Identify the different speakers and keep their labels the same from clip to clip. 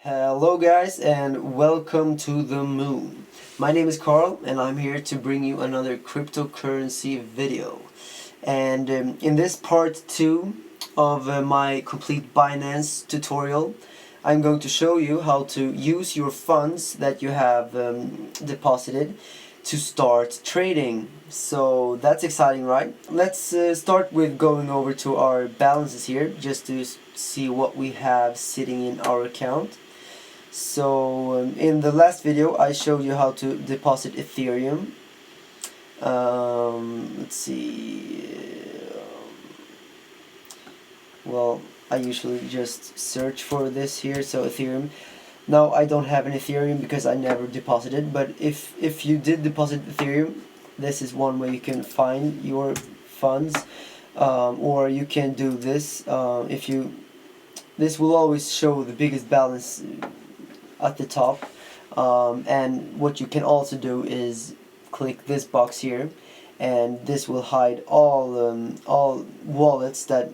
Speaker 1: Hello guys and welcome to the moon. My name is Carl and I'm here to bring you another cryptocurrency video. And in this part 2 of my complete Binance tutorial, I'm going to show you how to use your funds that you have deposited to start trading. So that's exciting, right? Let's start with going over to our balances here just to see what we have sitting in our account. So in the last video I showed you how to deposit Ethereum. Let's see. Well, I usually just search for this here. So Ethereum. Now I don't have an Ethereum because I never deposited. But if you did deposit Ethereum, this is one way you can find your funds. Or you can do this. This will always show the biggest balance at the top, and what you can also do is click this box here, and this will hide all wallets that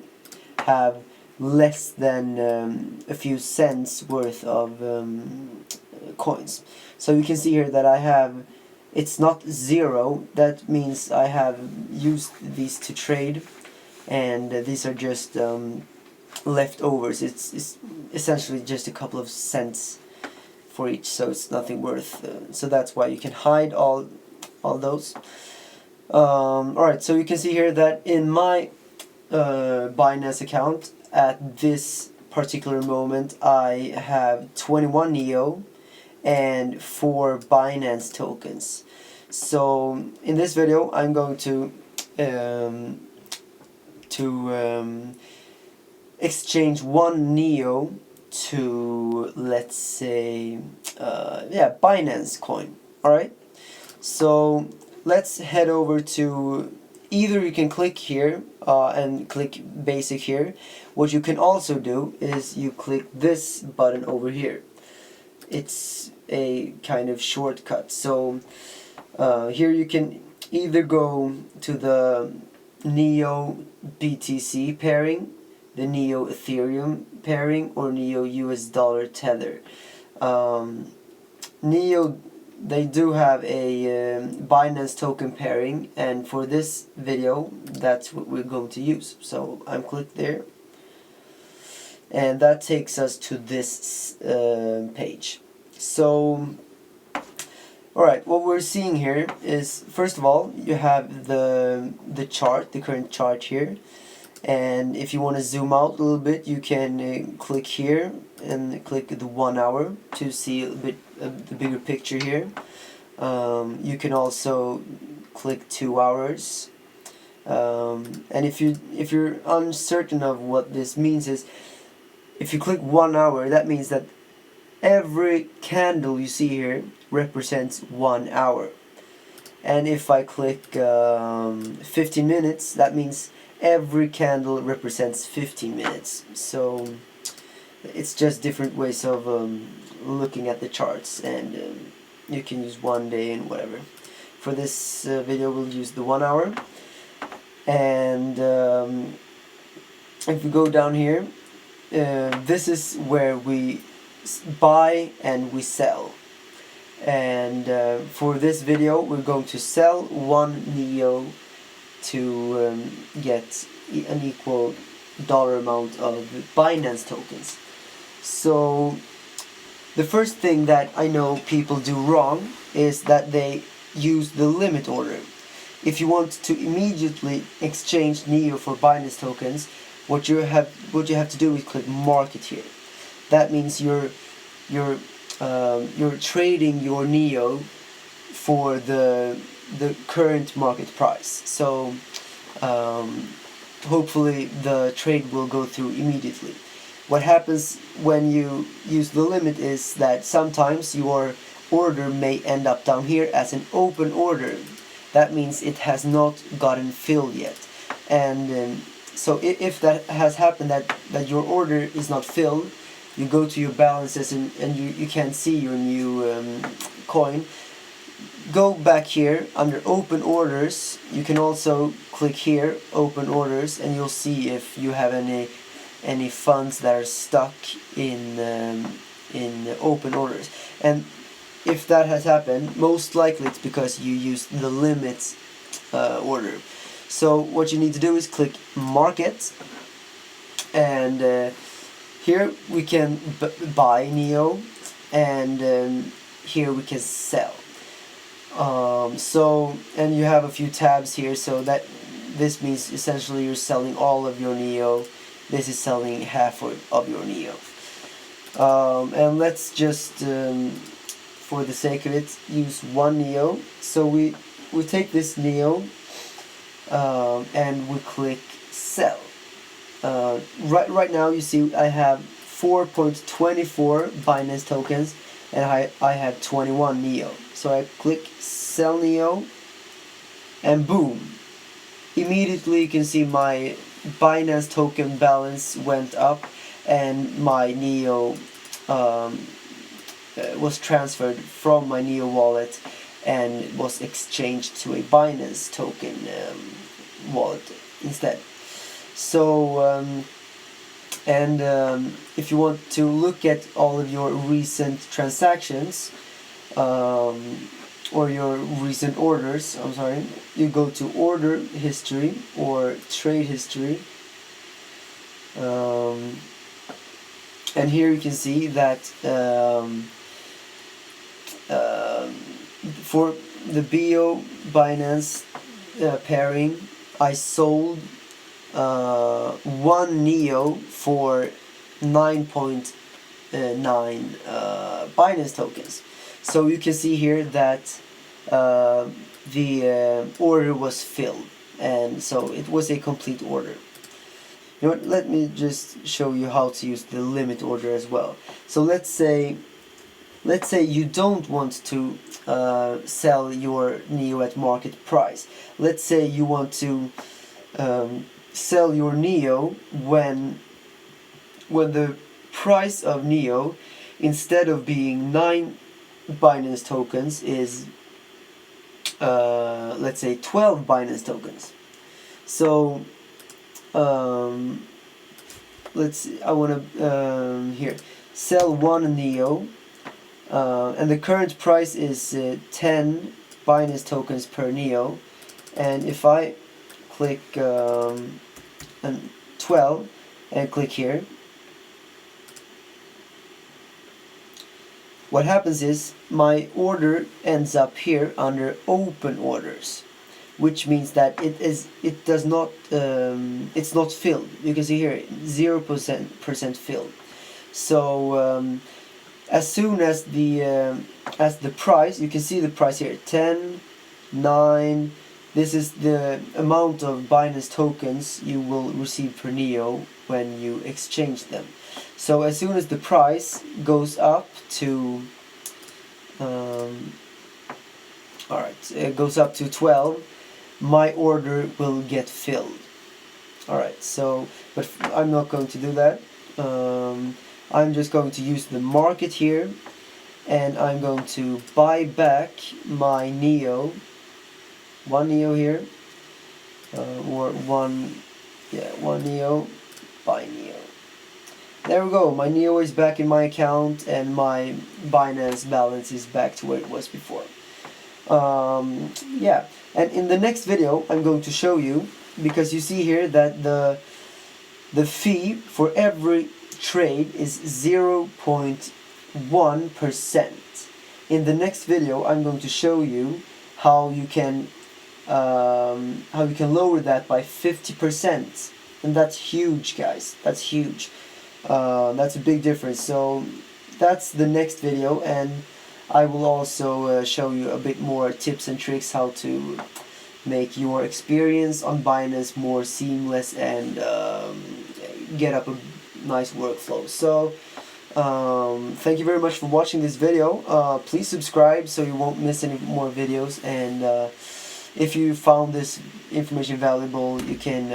Speaker 1: have less than a few cents worth of coins. So you can see here that I have, it's not zero, that means I have used these to trade, and these are just leftovers. It's essentially just a couple of cents for each, so it's nothing worth. So that's why you can hide all those. Alright, so you can see here that in my Binance account at this particular moment I have 21 NEO and 4 Binance tokens. So in this video I'm going to exchange 1 NEO to, let's say, Binance coin. Alright, so let's head over to, either you can click here and click basic here. What you can also do is you click this button over here. It's a kind of shortcut. So here you can either go to the NEO BTC pairing, the NEO Ethereum pairing, or NEO US dollar tether. NEO, they do have a Binance token pairing, and for this video that's what we're going to use. So I'm clicked there, and that takes us to this page. So alright, what we're seeing here is, first of all, you have the chart, the current chart here. And if you want to zoom out a little bit, you can click here and click the 1 hour to see a bit of the bigger picture here. You can also click 2 hours. And if you're uncertain of what this means, is if you click 1 hour, that means that every candle you see here represents 1 hour. And if I click 15 minutes, that means every candle represents 15 minutes. So it's just different ways of looking at the charts, and you can use 1 day and whatever. For this video we'll use the 1 hour. And if we go down here, this is where we buy and we sell. And for this video we're going to sell 1 NEO to get an equal dollar amount of Binance tokens. So the first thing that I know people do wrong is that they use the limit order. If you want to immediately exchange NEO for Binance tokens, what you have to do is click market here. That means you're trading your NEO for the current market price. So hopefully the trade will go through immediately. What happens when you use the limit is that sometimes your order may end up down here as an open order. That means it has not gotten filled yet. And so if that has happened, that your order is not filled, you go to your balances and you can't see your new coin. Go back here under open orders. You can also click here, open orders, and you'll see if you have any funds that are stuck in in open orders. And if that has happened, most likely it's because you used the limit order. So what you need to do is click market, and here we can buy NEO, and here we can sell. And you have a few tabs here, so that this means essentially you're selling all of your NEO. This is selling half of your NEO. And let's just, for the sake of it, use one NEO. So we take this NEO and we click sell. Right now you see I have 4.24 Binance tokens, and I have 21 NEO. So I click sell NEO, and boom, immediately you can see my Binance token balance went up, and my NEO was transferred from my NEO wallet and was exchanged to a Binance token wallet instead. So if you want to look at all of your recent transactions or your recent orders, you go to order history or trade history, and here you can see that for the BO Binance pairing, I sold 1 NEO for 9.9 Binance tokens. So you can see here that the order was filled, and so it was a complete order. You know what, let me just show you how to use the limit order as well. So let's say you don't want to sell your NEO at market price. Let's say you want to sell your NEO when the price of NEO, instead of being 9 Binance tokens, is let's say 12 Binance tokens. So I want to here sell 1 NEO, and the current price is 10 Binance tokens per NEO, and if I click 12 and click here, what happens is my order ends up here under open orders, which means that it's not filled. You can see here 0% filled. So as soon as the price, you can see the price here, 10, 9. This is the amount of Binance tokens you will receive per NEO when you exchange them. So as soon as the price goes up to it goes up to 12, my order will get filled. Alright, so but I'm not going to do that. I'm just going to use the market here, and I'm going to buy back my NEO, 1 NEO here, or one NEO, buy NEO. There we go, my NEO is back in my account, and my Binance balance is back to where it was before. Yeah, and in the next video I'm going to show you, because you see here that the fee for every trade is 0.1%. In the next video I'm going to show you how you can lower that by 50%, and that's huge, guys. That's huge. That's a big difference. So that's the next video, and I will also show you a bit more tips and tricks how to make your experience on Binance more seamless and get up a nice workflow. So thank you very much for watching this video. Please subscribe so you won't miss any more videos, and if you found this information valuable, you can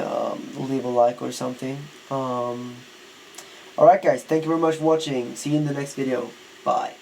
Speaker 1: leave a like or something. Alright guys, thank you very much for watching. See you in the next video. Bye.